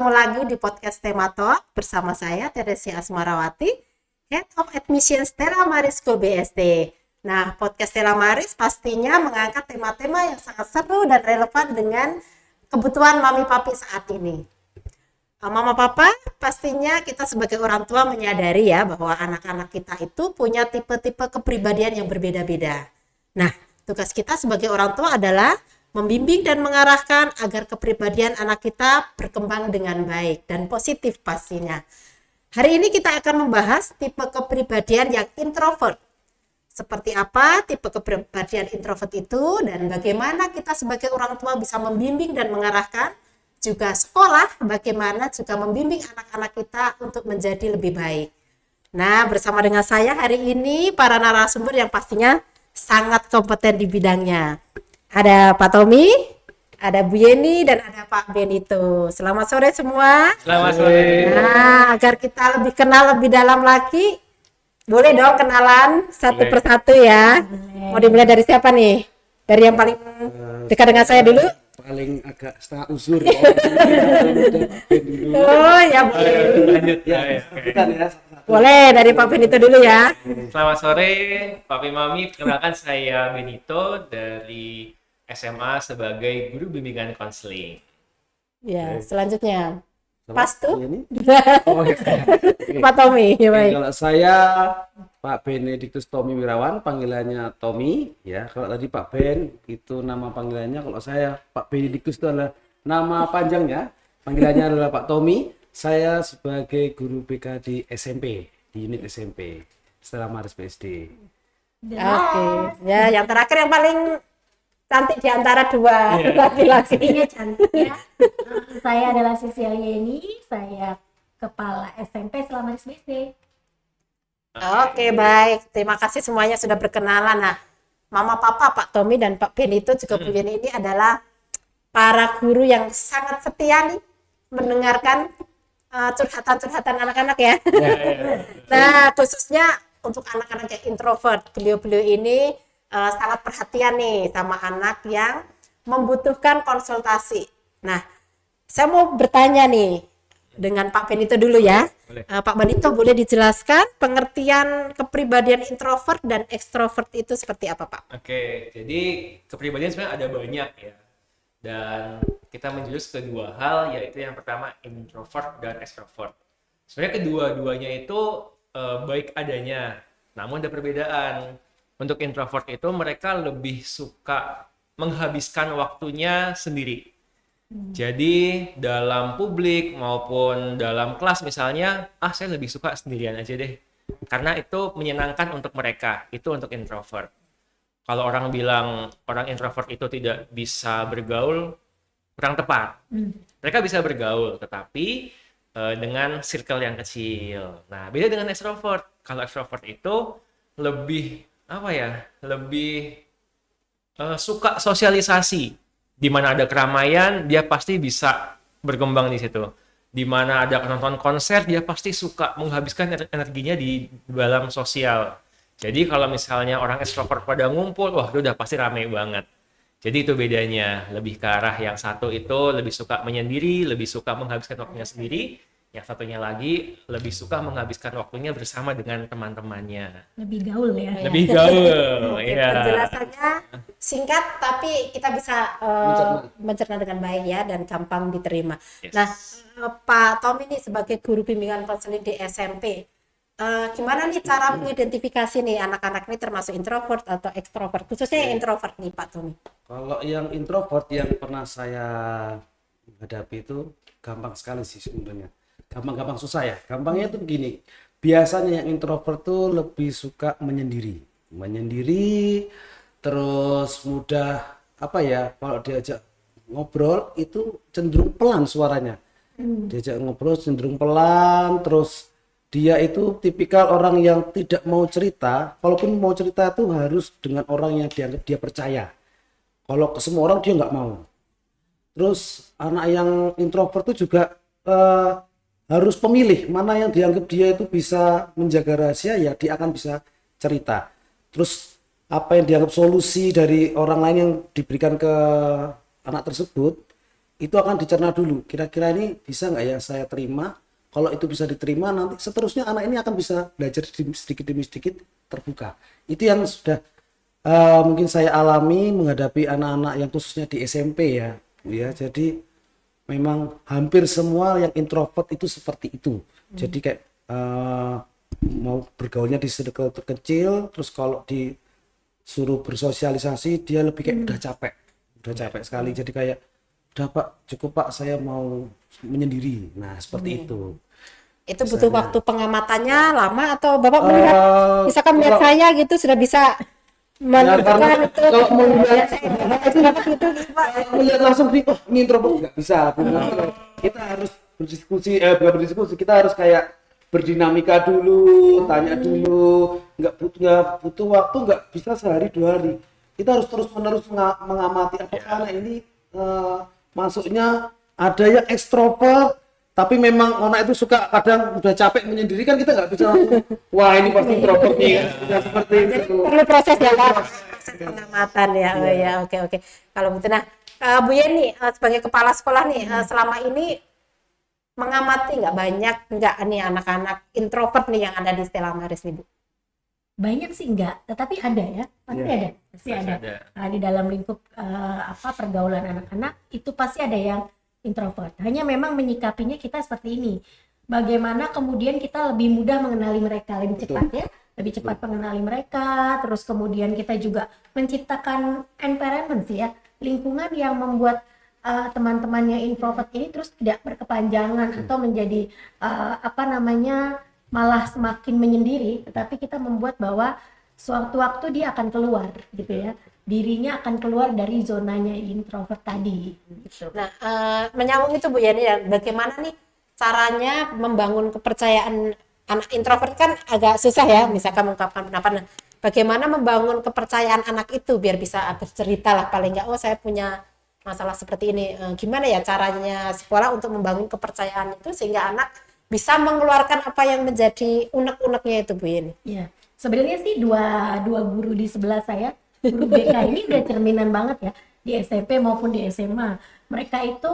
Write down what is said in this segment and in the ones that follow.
ketemu lagi di podcast Tema Talk bersama saya Teresia Asmarawati, Head of Admission Stella Maris School BSD. Nah, podcast Stella Maris pastinya mengangkat tema-tema yang sangat seru dan relevan dengan kebutuhan mami papi saat ini. Mama papa, pastinya kita sebagai orang tua menyadari ya bahwa anak-anak kita itu punya tipe-tipe kepribadian yang berbeda-beda. Nah, tugas kita sebagai orang tua adalah membimbing dan mengarahkan agar kepribadian anak kita berkembang dengan baik dan positif pastinya. Hari ini kita akan membahas tipe kepribadian yang introvert. Seperti apa tipe kepribadian introvert itu dan bagaimana kita sebagai orang tua bisa membimbing dan mengarahkan, juga sekolah bagaimana juga membimbing anak-anak kita untuk menjadi lebih baik. Nah, bersama dengan saya hari ini para narasumber yang pastinya sangat kompeten di bidangnya. Ada Pak Tommy, ada Bu Yeni, dan ada Pak Benito. Selamat sore semua. Selamat sore. Nah, agar kita lebih kenal lebih dalam lagi, boleh dong kenalan satu persatu ya. Mau dimulai dari siapa nih? Dari yang paling dekat dengan saya dulu? Paling agak setengah usur. Oh ya boleh. Lanjut ya. Bukan ya. Boleh dari Pak Benito dulu ya. Selamat sore, Papi Mami. Perkenalkan saya Benito dari SMA sebagai guru bimbingan konseling. Ya, selanjutnya. Sama Pas tuh. ini. Pak Tommy, ya baik. Kalau saya Pak Benediktus Tommy Wirawan, panggilannya Tommy ya. Kalau tadi Pak Ben itu nama panggilannya, kalau saya Pak Benediktus itu adalah nama panjangnya. Panggilannya adalah Pak Tommy. Saya sebagai guru BK di SMP, di unit SMP Stella Maris BSD. Oke. Ya, yang terakhir yang paling cantik di antara dua laki-laki. Iya cantik ya. Saya adalah Sisil Yeni, saya kepala SMP Stella Maris BSD. Oke, baik. Terima kasih semuanya sudah berkenalan. Nah, Mama Papa, Pak Tommy dan Pak Benito juga Bu Yeni ini adalah para guru yang sangat setia nih mendengarkan curhatan-curhatan anak-anak ya. Nah, khususnya untuk anak-anak yang introvert, beliau-beliau ini sangat perhatian nih sama anak yang membutuhkan konsultasi. Nah, saya mau bertanya nih dengan Pak Benito dulu ya. Pak Benito boleh dijelaskan pengertian kepribadian introvert dan ekstrovert itu seperti apa, Pak? Oke, jadi kepribadian sebenarnya ada banyak ya. Dan kita menjurus ke dua hal, yaitu yang pertama introvert dan extrovert. Sebenarnya kedua-duanya itu baik adanya, namun ada perbedaan. Untuk introvert itu mereka lebih suka menghabiskan waktunya sendiri. Jadi dalam publik maupun dalam kelas misalnya, saya lebih suka sendirian aja deh. Karena itu menyenangkan untuk mereka, itu untuk introvert. Kalau orang bilang orang introvert itu tidak bisa bergaul, kurang tepat. Mereka bisa bergaul, tetapi dengan circle yang kecil. Nah, beda dengan extrovert. Kalau extrovert itu lebih lebih suka sosialisasi. Di mana ada keramaian, dia pasti bisa berkembang di situ. Di mana ada nonton konser, dia pasti suka menghabiskan energinya di dalam sosial. Jadi kalau misalnya orang extrovert pada ngumpul, wah itu udah pasti ramai banget. Jadi itu bedanya, lebih ke arah yang satu itu lebih suka menyendiri, lebih suka menghabiskan waktunya sendiri. Yang satunya lagi lebih suka menghabiskan waktunya bersama dengan teman-temannya. Lebih gaul ya. Lebih gaul, Oke, iya. penjelasannya singkat tapi kita bisa mencerna dengan baik ya dan gampang diterima. Yes. Nah, Pak Tommy ini sebagai guru bimbingan konseling di SMP, gimana nih cara mengidentifikasi nih anak-anak ini termasuk introvert atau ekstrovert, khususnya yang introvert nih Pak Tommy? Kalau yang introvert yang pernah saya hadapi itu gampang sekali sih sebenarnya. Gampang susah ya. Gampangnya itu begini. Biasanya yang introvert tuh lebih suka menyendiri, terus mudah kalau diajak ngobrol itu cenderung pelan suaranya. Diajak ngobrol cenderung pelan, terus dia itu tipikal orang yang tidak mau cerita. Kalaupun mau cerita itu harus dengan orang yang dianggap dia percaya. Kalau ke semua orang dia nggak mau. Terus anak yang introvert itu juga harus pemilih mana yang dianggap dia itu bisa menjaga rahasia, ya dia akan bisa cerita. Terus apa yang dianggap solusi dari orang lain yang diberikan ke anak tersebut itu akan dicerna dulu. Kira-kira ini bisa nggak ya saya terima? Kalau itu bisa diterima, nanti seterusnya anak ini akan bisa belajar sedikit demi sedikit terbuka. Itu yang sudah mungkin saya alami menghadapi anak-anak yang khususnya di SMP ya. Ya, jadi memang hampir semua yang introvert itu seperti itu. Jadi kayak mau bergaulnya di circle terkecil, terus kalau disuruh bersosialisasi dia lebih kayak udah capek sekali. Jadi kayak udah Pak, cukup Pak, saya mau menyendiri. Nah seperti itu. Itu butuh Misalnya. waktu pengamatannya lama atau Bapak melihat, misalkan melihat kalau- saya gitu sudah bisa menentukan karena itu. kalau melihat gitu, Pak. melihat langsung nih, oh ini introvert nggak bisa. Kita harus berdiskusi, bukan berdiskusi, kita harus kayak berdinamika dulu, tanya dulu, nggak butuh waktu, nggak bisa sehari 2 hari. Kita harus terus menerus mengamati apakah anak ini masuknya ada yang ekstrovert, tapi memang anak itu suka kadang udah capek menyendiri, kan kita nggak bisa langsung, wah ini pasti introvert nih kan. Tidak seperti itu. Perlu proses ya Pak, proses pengamatan ya. Oh ya, oke. Kalau begitu, nah Bu Yeni sebagai kepala sekolah nih, selama ini mengamati nggak banyak nggak nih anak-anak introvert nih yang ada di Stella Maris nih Bu? Banyak sih enggak, tetapi ada ya, pasti ada, pasti Pasti ada. ada. Nah, di dalam lingkup pergaulan anak-anak itu pasti ada yang introvert. Hanya memang menyikapinya kita seperti ini. Bagaimana kemudian kita lebih mudah mengenali mereka, lebih cepat ya, lebih cepat mengenali mereka. Terus kemudian kita juga menciptakan environment sih ya, lingkungan yang membuat teman-teman yang introvert ini terus tidak berkepanjangan atau menjadi malah semakin menyendiri, tetapi kita membuat bahwa suatu waktu dia akan keluar gitu ya, dirinya akan keluar dari zonanya introvert tadi gitu. Nah, menyambung itu Bu Yeni ya, bagaimana nih caranya membangun kepercayaan anak introvert kan agak susah ya, misalkan mengungkapkan pendapat. Nah, bagaimana membangun kepercayaan anak itu biar bisa bercerita lah paling nggak, oh saya punya masalah seperti ini. Gimana ya caranya sekolah untuk membangun kepercayaan itu sehingga anak bisa mengeluarkan apa yang menjadi unek-uneknya itu Bu Yeni? Ya, sebenarnya sih dua guru di sebelah saya, guru BK ini udah cerminan banget ya di SMP maupun di SMA. Mereka itu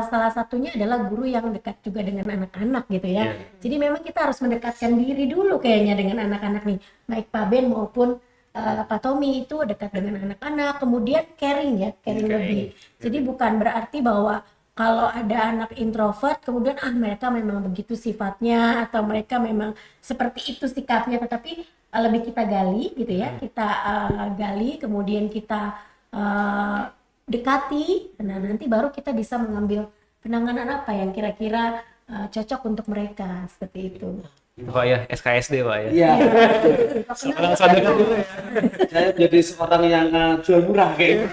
salah satunya adalah guru yang dekat juga dengan anak-anak gitu ya. Jadi memang kita harus mendekatkan diri dulu kayaknya dengan anak-anak nih, baik Pak Ben maupun Pak Tommy itu dekat dengan anak-anak, kemudian caring lebih. Jadi bukan berarti bahwa kalau ada anak introvert kemudian mereka memang begitu sifatnya atau mereka memang seperti itu sikapnya, tetapi lebih kita gali gitu ya, kita gali kemudian kita dekati. Nah nanti baru kita bisa mengambil penanganan apa yang kira-kira cocok untuk mereka, seperti itu. Pak ya, SKSD Pak ya. Iya. Langsung dengar dulu ya. Saya jadi seorang yang jual murah kayak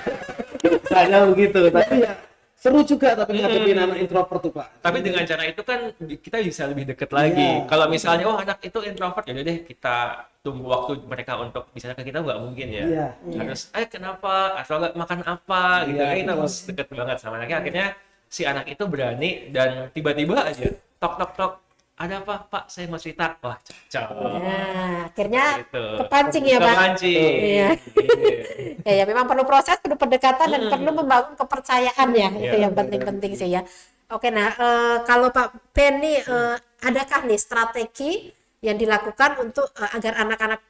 gitu. Saya begitu, tapi ya seru juga tapi ngadepin anak introvert tuh Pak. Tapi dengan cara itu kan kita bisa lebih deket lagi. Iya. Kalau misalnya anak itu introvert, ya udah deh kita tunggu waktu mereka untuk bisa ke kita, nggak mungkin ya. Iya. Harus kenapa atau nggak makan apa gitu. Iya, Kita harus deket banget sama anaknya. Akhirnya si anak itu berani dan tiba-tiba aja tok, ada apa Pak, saya mau cerita. Wah cocok. Nah, akhirnya Gitu. kepancing ya Pak. Kepancing. Iya. Gitu. Ya memang perlu proses, perlu pendekatan dan perlu membangun kepercayaan ya, itu Iya. yang penting-penting sih ya. Oke, nah kalau Pak Ben nih adakah nih strategi yang dilakukan untuk agar anak-anak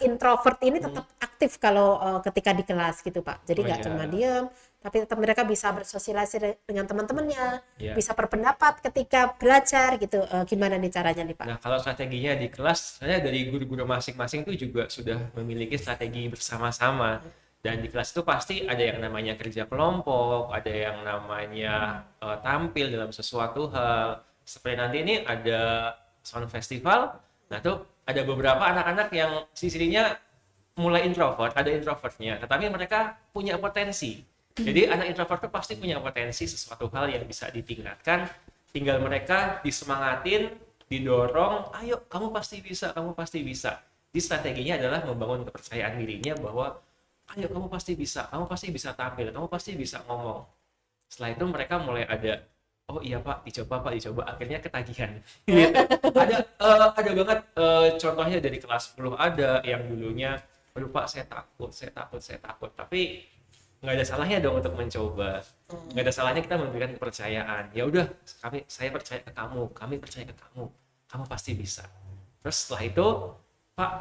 introvert ini tetap aktif kalau ketika di kelas gitu Pak. Jadi nggak iya. cuma diem, tapi tetap mereka bisa bersosialisasi dengan teman-temannya, Iya. bisa berpendapat ketika belajar gitu. Gimana nih caranya nih Pak? Nah, kalau strateginya di kelas, saya dari guru-guru masing-masing itu juga sudah memiliki strategi bersama-sama. Dan di kelas itu pasti ada yang namanya kerja kelompok, ada yang namanya tampil dalam sesuatu hal. Seperti nanti ini ada sound festival, nah tuh ada beberapa anak-anak yang sisinya mulai introvert, ada introvertnya, tetapi mereka punya potensi. Jadi anak introvert itu pasti punya potensi sesuatu hal yang bisa ditingkatkan, tinggal mereka disemangatin, didorong, ayo kamu pasti bisa, kamu pasti bisa. Jadi strateginya adalah membangun kepercayaan dirinya bahwa ayo kamu pasti bisa tampil, kamu pasti bisa ngomong. Setelah itu mereka mulai ada, oh iya Pak, dicoba, akhirnya ketagihan. Gitu. Ada banget contohnya dari kelas 10 ada yang dulunya, aduh Pak saya takut, tapi nggak ada salahnya dong untuk mencoba. Nggak ada salahnya kita memberikan kepercayaan. Ya udah, saya percaya ke kamu, kami percaya ke kamu pasti bisa. Terus setelah itu, Pak,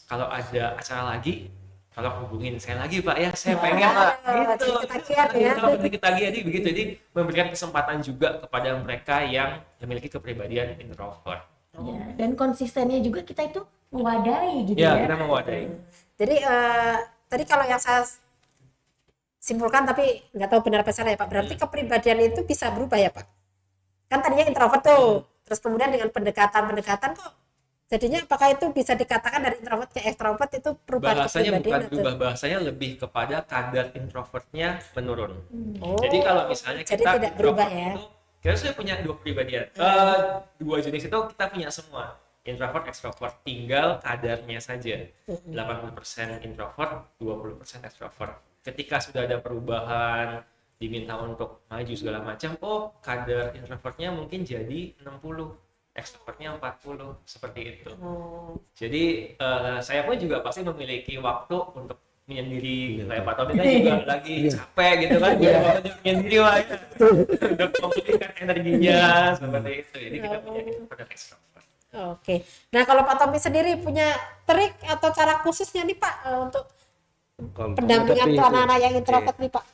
kalau ada acara lagi, tolong hubungin saya lagi Pak ya, saya pengen Pak. Gitu. Jadi ketagihan ya. Kalau ketagihan begitu, jadi memberikan kesempatan juga kepada mereka yang memiliki kepribadian introvert. Ya, dan konsistennya juga kita itu mewadahi gitu Ya, ya. kita mewadahi. Jadi tadi kalau yang saya simpulkan tapi nggak tahu benar apa salah ya Pak. Berarti kepribadian itu bisa berubah ya Pak. Kan tadinya introvert tuh. Terus kemudian dengan pendekatan kok jadinya apakah itu bisa dikatakan dari introvert ke extrovert itu perubahan Bahasanya bukan kepribadian berubah, bahasanya lebih kepada kadar introvertnya menurun. Oh, Jadi kalau misalnya jadi kita tidak berubah introvert ya. itu, kita sudah punya dua kepribadian. Dua jenis itu kita punya semua. Introvert, extrovert. Tinggal kadarnya saja. 80% introvert, 20% extrovert. Ketika sudah ada perubahan, diminta untuk maju segala macam, oh kadar introvertnya mungkin jadi 60, extrovertnya 40, seperti itu. Jadi saya pun juga pasti memiliki waktu untuk menyendiri. Kayak Pak Tommy kan juga lagi capek gitu kan, butuh waktu untuk menyendiri Pak, ya. Untuk memulihkan energinya seperti itu. Jadi kita punya introvert dan extrovert. Oke. Nah, kalau Pak Tommy sendiri punya trik atau cara khususnya nih Pak untuk Kalau pendampingan menghadapi untuk itu, anak-anak yang oke. introvert nih Pak?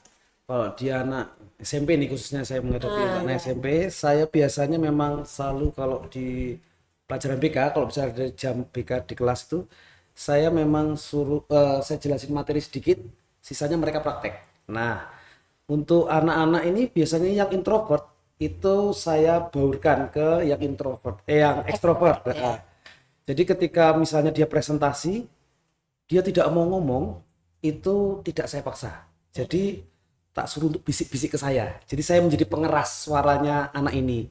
Kalau dia anak SMP nih, khususnya saya menghadapi anak SMP, saya biasanya memang selalu kalau di pelajaran BK, kalau misalnya ada jam BK di kelas itu, saya memang suruh saya jelasin materi sedikit, sisanya mereka praktek. Nah, untuk anak-anak ini biasanya yang introvert itu saya baurkan ke yang yang ekstrovert. Nah, jadi ketika misalnya dia presentasi, dia tidak mau ngomong, itu tidak saya paksa. Jadi tak suruh untuk bisik-bisik ke saya. Jadi saya menjadi pengeras suaranya anak ini.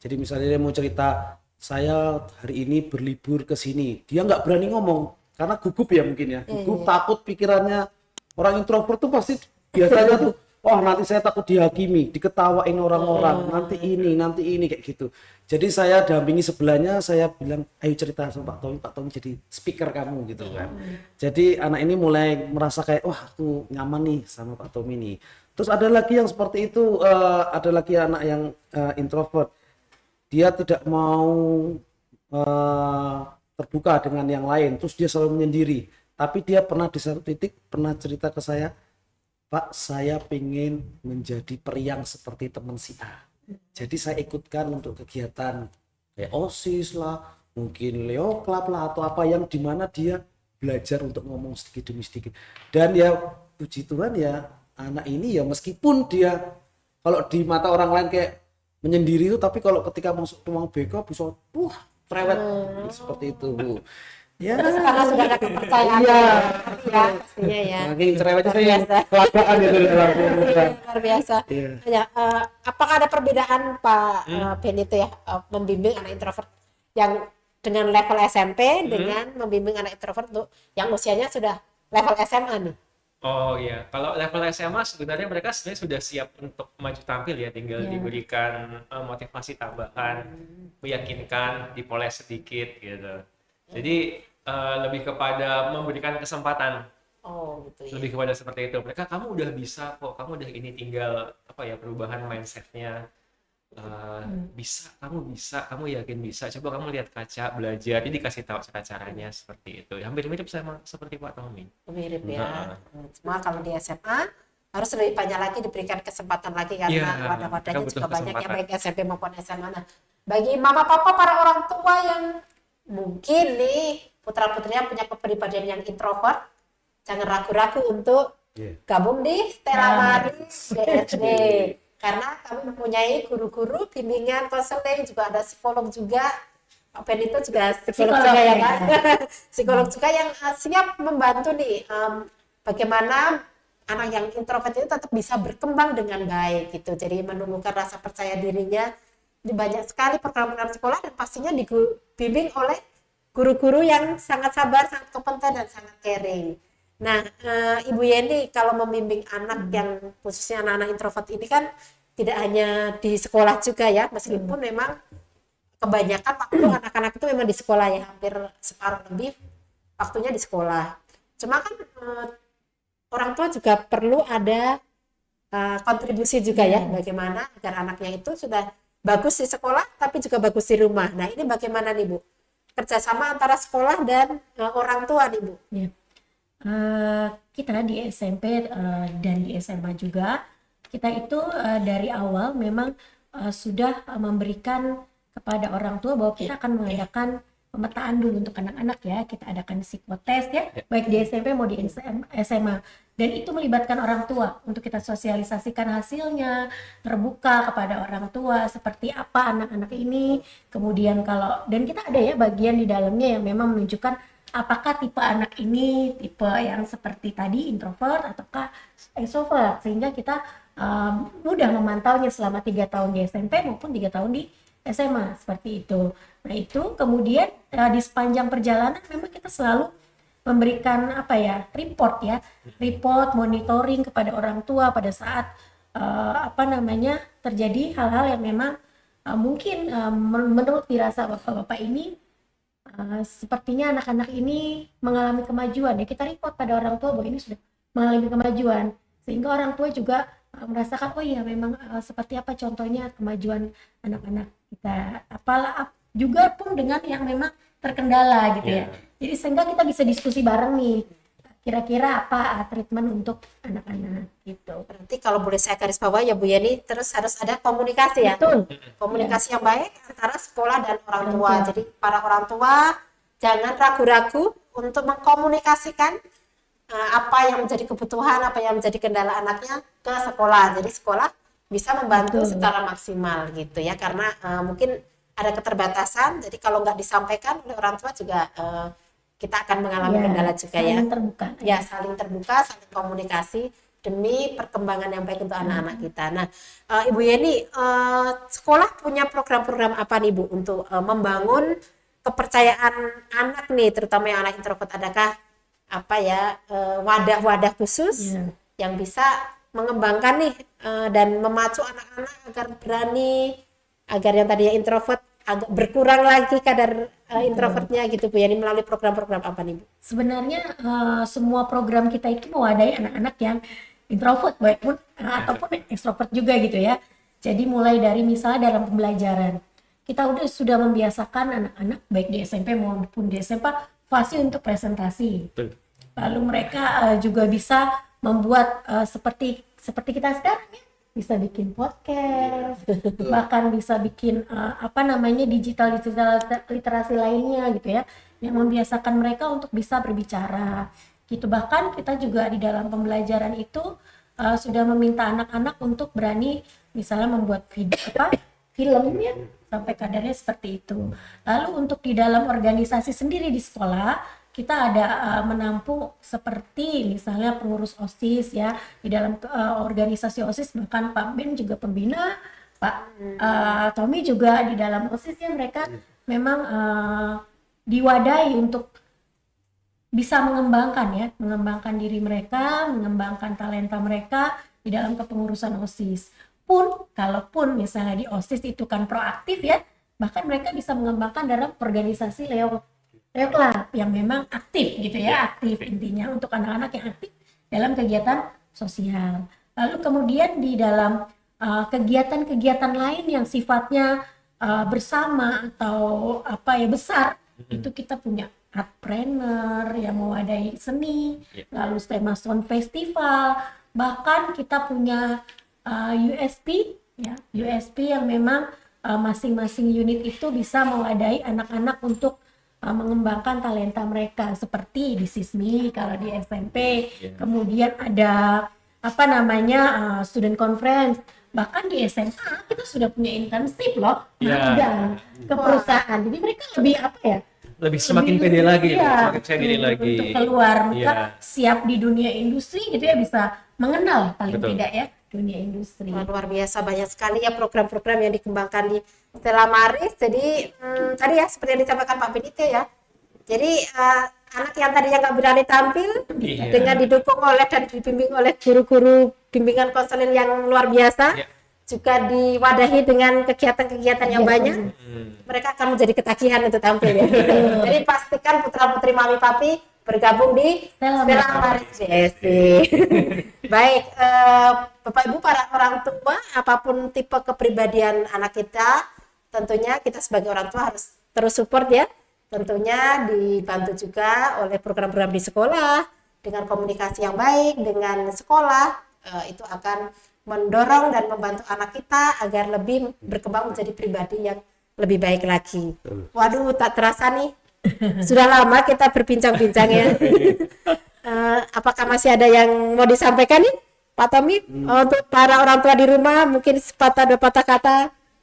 Jadi misalnya dia mau cerita, saya hari ini berlibur ke sini. Dia nggak berani ngomong karena gugup ya mungkin ya. Gugup, takut pikirannya. Orang introvert tuh pasti biasanya tuh, wah nanti saya takut dihakimi, diketawain orang-orang, nanti ini kayak gitu. Jadi saya dampingi sebelahnya, saya bilang, ayo cerita sama Pak Tommy jadi speaker kamu gitu kan. Jadi anak ini mulai merasa kayak, wah aku nyaman nih sama Pak Tommy nih. Terus ada lagi yang seperti itu, ada lagi anak yang introvert, dia tidak mau terbuka dengan yang lain, terus dia selalu menyendiri. Tapi dia pernah di satu titik pernah cerita ke saya, Pak, saya pengen menjadi periang seperti teman si A. Jadi saya ikutkan untuk kegiatan kayak OSIS lah, mungkin Leo Club lah, atau apa yang dimana dia belajar untuk ngomong sedikit demi sedikit. Dan ya puji Tuhan ya, anak ini ya meskipun dia kalau di mata orang lain kayak menyendiri itu, tapi kalau ketika masuk ruang BK bisa cerewet seperti itu Bu. Ya, Karena sudah ada kepercayaan Iya. ya pastinya ya. makin cerewetnya Luar saya biasa. kelagaan itu langsung. Luar biasa. Iya. Ya, apakah ada perbedaan Pak Benito ya membimbing anak introvert yang dengan level SMP dengan membimbing anak introvert untuk yang usianya sudah level SMA nih? Oh iya, kalau level SMA sebenarnya mereka sebenarnya sudah siap untuk maju tampil ya, tinggal diberikan motivasi tambahan, meyakinkan, dipoles sedikit gitu. Jadi lebih kepada memberikan kesempatan, Oh gitu ya. lebih kepada seperti itu. Mereka, kamu udah bisa kok, kamu udah ini, tinggal apa ya, perubahan mindsetnya. Bisa, kamu yakin bisa. Coba kamu lihat kaca, belajar, jadi dikasih tahu cara-caranya seperti itu. Hampir mirip sama seperti Pak Tommy. Mirip ya. Cuma kalau di SMA harus lebih banyak lagi diberikan kesempatan lagi karena Iya, wadah-wadahnya kita butuh juga banyak ya, kesempatan. baik SMP maupun SMA. Nah, bagi mama papa para orang tua yang mungkin nih putra-putrinya punya kepribadian yang introvert, jangan ragu-ragu untuk gabung di Stella Maris BSD. Karena kami mempunyai guru-guru bimbingan, konseling, juga ada psikolog juga. Pak Benito juga psikolog juga ya kan? Psikolog juga yang siap membantu nih bagaimana anak yang introvert itu tetap bisa berkembang dengan baik gitu. Jadi menumbuhkan rasa percaya dirinya di banyak sekali program-program sekolah dan pastinya dibimbing oleh guru-guru yang sangat sabar, sangat kompeten dan sangat caring. Nah, Ibu Yeni kalau membimbing anak yang khususnya anak-anak introvert ini kan tidak hanya di sekolah juga ya, meskipun memang kebanyakan waktu anak-anak itu memang di sekolah ya, hampir separuh lebih waktunya di sekolah. Cuma kan orang tua juga perlu ada kontribusi juga ya, bagaimana agar anaknya itu sudah bagus di sekolah tapi juga bagus di rumah. Nah ini bagaimana nih Bu? Kerjasama antara sekolah dan orang tua nih Bu. Ya. Kita di SMP dan di SMA juga, kita itu dari awal memang sudah memberikan kepada orang tua bahwa kita akan mengadakan pemetaan dulu untuk anak-anak ya. Kita adakan psikotes ya, baik di SMP mau di SMA, dan itu melibatkan orang tua untuk kita sosialisasikan hasilnya, terbuka kepada orang tua seperti apa anak-anak ini. Kemudian dan kita ada ya bagian di dalamnya yang memang menunjukkan apakah tipe anak ini tipe yang seperti tadi introvert ataukah extrovert, sehingga kita mudah memantaunya selama 3 tahun di SMP maupun 3 tahun di SMA seperti itu. Nah itu kemudian di sepanjang perjalanan memang kita selalu memberikan report monitoring kepada orang tua pada saat terjadi hal-hal yang memang mungkin menurut dirasa bapak-bapak ini sepertinya anak-anak ini mengalami kemajuan ya, kita report pada orang tua bahwa ini sudah mengalami kemajuan, sehingga orang tua juga merasakan oh iya memang seperti apa contohnya kemajuan anak-anak kita, juga pun dengan yang memang terkendala gitu ya. Jadi sehingga kita bisa diskusi bareng nih, kira-kira apa treatment untuk anak-anak gitu. Berarti kalau boleh saya garis bawahi ya Bu Yani, terus harus ada komunikasi ya. Betul. Komunikasi yang baik antara sekolah dan orang tua. Jadi para orang tua jangan ragu-ragu untuk mengkomunikasikan apa yang menjadi kebutuhan, apa yang menjadi kendala anaknya ke sekolah. Jadi sekolah bisa membantu secara maksimal gitu ya, karena mungkin ada keterbatasan. Jadi kalau nggak disampaikan oleh orang tua juga kita akan mengalami kendala juga ya. Saling terbuka. Ya, saling terbuka, saling komunikasi demi perkembangan yang baik untuk anak-anak kita. Nah, Ibu Yeni, sekolah punya program-program apa nih Bu untuk membangun kepercayaan anak nih, terutama yang anak introvert? Adakah wadah-wadah khusus yang bisa mengembangkan nih dan memacu anak-anak agar berani, agar yang tadinya introvert agak berkurang lagi kadar introvertnya gitu Bu Yani, melalui program-program apa nih Bu? Sebenarnya semua program kita itu mewadahi anak-anak yang introvert ataupun extrovert juga gitu ya. Jadi mulai dari misalnya dalam pembelajaran, kita sudah membiasakan anak-anak baik di SMP maupun di SMA fase untuk presentasi. Lalu mereka juga bisa membuat seperti kita sekarang ya, bisa bikin podcast, bahkan bisa bikin digital literasi lainnya gitu ya, yang membiasakan mereka untuk bisa berbicara gitu. Bahkan kita juga di dalam pembelajaran itu sudah meminta anak-anak untuk berani misalnya membuat film ya, sampai kadarnya seperti itu. Lalu untuk di dalam organisasi sendiri di sekolah, kita ada menampung seperti misalnya pengurus OSIS ya, di dalam organisasi OSIS, bahkan Pak Ben juga pembina, Pak Tommy juga di dalam OSIS ya. Mereka memang diwadahi untuk bisa mengembangkan diri mereka, mengembangkan talenta mereka di dalam kepengurusan OSIS. Kalaupun misalnya di OSIS itu kan proaktif ya, bahkan mereka bisa mengembangkan dalam organisasi Leo Club yang memang aktif gitu ya, aktif intinya untuk anak-anak yang aktif dalam kegiatan sosial. Lalu kemudian di dalam kegiatan-kegiatan lain yang sifatnya bersama atau besar, itu kita punya artpreneur yang mewadahi seni, lalu tema sound festival, bahkan kita punya USP yang memang masing-masing unit itu bisa mewadahi anak-anak untuk mengembangkan talenta mereka, seperti di SISMI kalau di SMP, kemudian ada student conference, bahkan di SMA kita sudah punya internship loh, magang ke perusahaan. Jadi mereka lebih semakin pede lagi, semakin percaya diri lagi untuk keluar, mereka siap di dunia industri gitu ya, bisa mengenal paling tidak ya dunia industri. Luar biasa, banyak sekali ya program-program yang dikembangkan di Stella Maris. Jadi tadi ya seperti yang disampaikan Pak Benito ya. Jadi anak yang tadinya nggak berani tampil dengan didukung oleh dan dibimbing oleh guru-guru bimbingan konseling yang luar biasa, juga diwadahi dengan kegiatan-kegiatan yang banyak, mereka akan menjadi ketagihan untuk tampil ya. Jadi pastikan putra-putri mami papi bergabung di Stella Stella Maris BSD. Baik, Bapak Ibu para orang tua, apapun tipe kepribadian anak kita, tentunya kita sebagai orang tua harus terus support ya. Tentunya dibantu juga oleh program-program di sekolah, dengan komunikasi yang baik dengan sekolah, itu akan mendorong dan membantu anak kita agar lebih berkembang menjadi pribadi yang lebih baik lagi. Waduh, tak terasa nih, sudah lama kita berbincang-bincang ya. Apakah masih ada yang mau disampaikan nih, Pak Tommy? Untuk para orang tua di rumah, mungkin sepatah dua patah kata.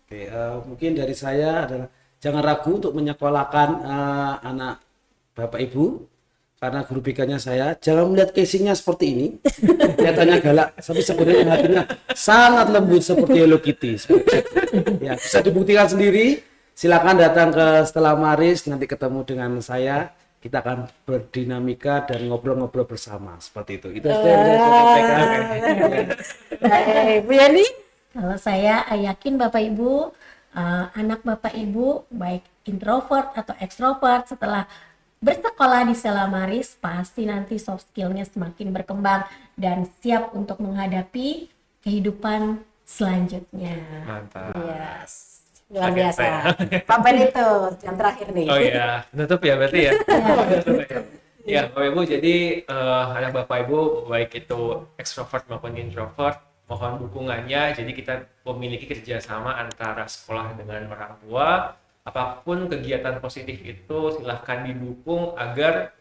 Oke, mungkin dari saya adalah jangan ragu untuk menyekolahkan anak Bapak Ibu, karena guru BK-nya saya. Jangan melihat casingnya seperti ini, kelihatannya galak, tapi sebenarnya hatinya sangat lembut seperti Hello Kitty. Seperti itu. Ya, bisa dibuktikan sendiri. Silakan datang ke Stella Maris, nanti ketemu dengan saya. Kita akan berdinamika dan ngobrol-ngobrol bersama seperti itu. Itu saja yang bisa saya sampaikan. Bu Yani? Kalau saya yakin Bapak Ibu, anak Bapak Ibu baik introvert atau ekstrovert setelah bersekolah di Stella Maris pasti nanti soft skillnya semakin berkembang dan siap untuk menghadapi kehidupan selanjutnya. Mantap. Yes. Luar Oke, biasa. saya. Pak Benito, yang terakhir nih. Oh iya, nutup ya berarti ya. Ya, Bapak Ibu, jadi anak Bapak Ibu baik itu ekstrovert maupun introvert, mohon dukungannya. Jadi kita memiliki kerjasama antara sekolah dengan orang tua. Apapun kegiatan positif itu silahkan didukung agar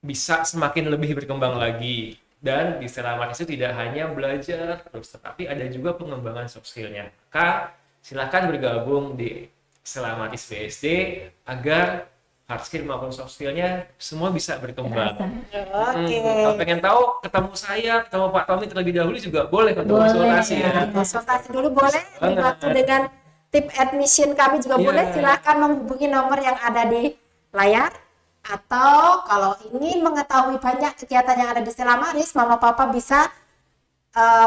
bisa semakin lebih berkembang lagi. Dan di Stella Maris itu tidak hanya belajar terus, tetapi ada juga pengembangan soft skill-nya. Maka silahkan bergabung di Stella Maris BSD agar hard skill maupun soft skill-nya semua bisa berkembang. Oke. Kalau pengen tahu, ketemu saya, ketemu Pak Tommy terlebih dahulu juga boleh untuk Boleh. konsultasi ya. Konsultasi dulu boleh, Banget. dibantu dengan tip admission kami juga Iya. boleh. Silahkan menghubungi nomor yang ada di layar. Atau kalau ingin mengetahui banyak kegiatan yang ada di Stella Maris, Mama Papa bisa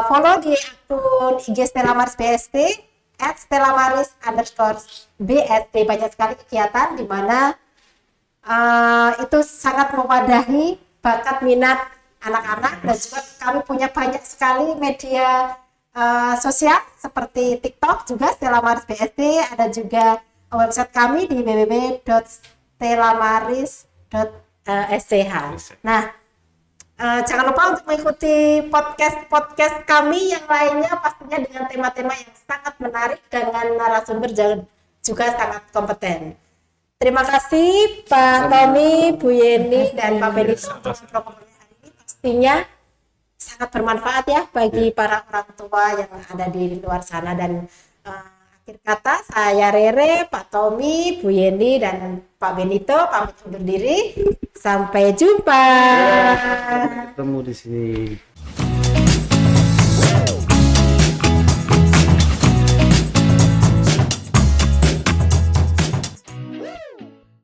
follow di akun IG Stella Maris BSD @StellaMaris_BSD. Banyak sekali kegiatan di mana itu sangat mewadahi bakat minat anak-anak, dan juga kami punya banyak sekali media sosial seperti TikTok juga Stella Maris BSD, ada juga website kami di www.stellamaris.sch. Nah, jangan lupa untuk mengikuti podcast kami yang lainnya, pastinya dengan tema-tema yang sangat menarik dengan narasumber juga sangat kompeten. Terima kasih Pak Tommy, Bu Yeni, dan Pak Benito untuk program hari ini. Pastinya sangat bermanfaat ya bagi para orang tua yang ada di luar sana. Dan akhir kata, saya Rere, Pak Tommy, Bu Yeni, dan Pak Benito pamit undur diri. Sampai jumpa. Ketemu di sini.